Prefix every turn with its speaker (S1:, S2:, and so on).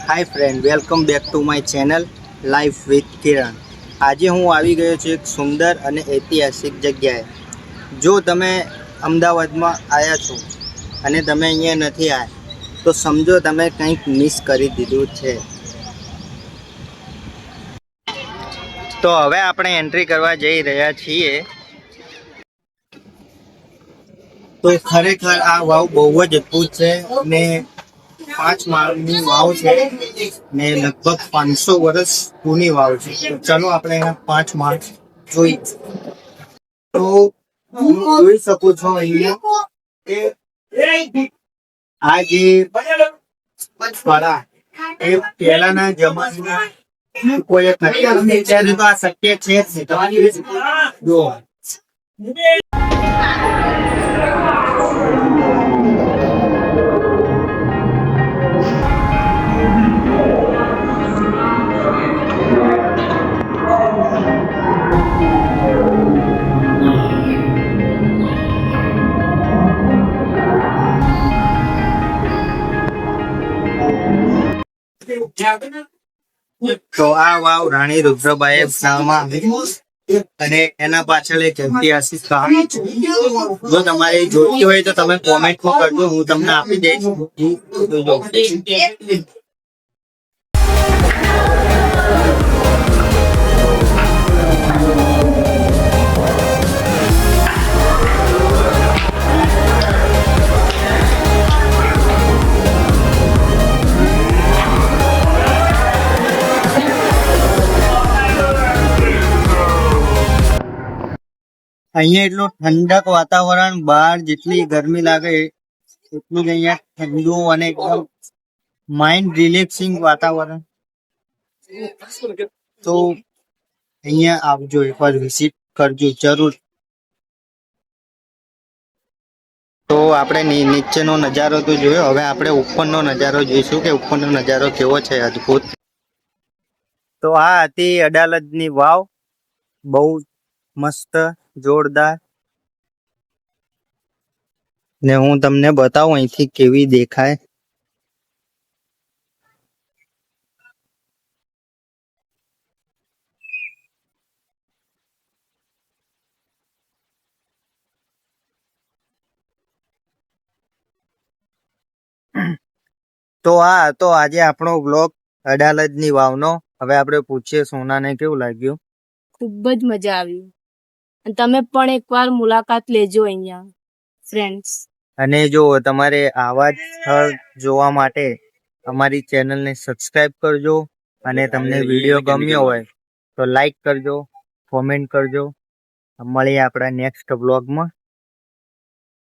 S1: Hi friend, welcome back to my channel life with Kiran. આજે હું આવી ગયો છું એક સુંદર અને ઐતિહાસિક જગ્યાએ. જો તમે અમદાવાદમાં આવ્યા છો અને તમે અહીંયા નથી આવ્યા તો સમજો તમે કંઈક મિસ કરી દીધું છે. તો હવે આપણે એન્ટ્રી કરવા જઈ રહ્યા છીએ. તો ખરેખર આ વાવ બહુ જ અદભુત છે અને 5 માળની વાવ છે ને લગભગ 500 વર્ષ જૂની વાવ છે. તો ચલો આપણે એના 5 માળ જોઈ. તો હું જોઈ શકું છો અહીંયા કે આ જે કળા એ પહેલાના જમાનામાં કોઈએ કરી નથી. ત્યારે તો આ શક્ય છે જ નહીં. જો તો આ વાવ રાણી રુદ્રબાઈએ બનાવવામાં આવી અને એના પાછળ એક ઐતિહાસિક કહાની છે. જો તમારે જોઈતી હોય તો તમે કોમેન્ટમાં કરજો, હું તમને આપી દઈશ. અહીંયા એટલું ઠંડક વાતાવરણ, બહાર જેટલી ગરમી લાગે એટલું જ અહીંયા ઠંડુ અને એકદમ માઇન્ડ રિલેક્સિંગ વાતાવરણ. તો અહીંયા આવજો, એકવાર વિઝિટ કરજો જરૂર. તો આપણે નીચેનો નજારો તો જોયો, હવે આપણે ઉપરનો નજારો જોઈશું કે ઉપરનો નજારો કેવો છે. અદ્ભુત. તો આ હતી અડાલજની વાવ, બહુ મસ્ત, જોરદાર. ને હું તમને બતાવું અહીંથી કેવી દેખાય. તો આ હતો આજે આપણો બ્લોગ અડાલજની વાવનો. હવે આપણે પૂછીએ સોનાને કેવું લાગ્યું.
S2: ખૂબ જ મજા આવી અને તમે પણ એકવાર મુલાકાત લેજો અહીંયા ફ્રેન્ડ્સ.
S1: અને જો તમારે આવા જ સ્થળ જોવા માટે અમારી ચેનલને સબસ્ક્રાઇબ કરજો અને તમને વિડીયો ગમ્યો હોય તો લાઈક કરજો, કોમેન્ટ કરજો. મળીએ આપણા નેક્સ્ટ બ્લોગમાં.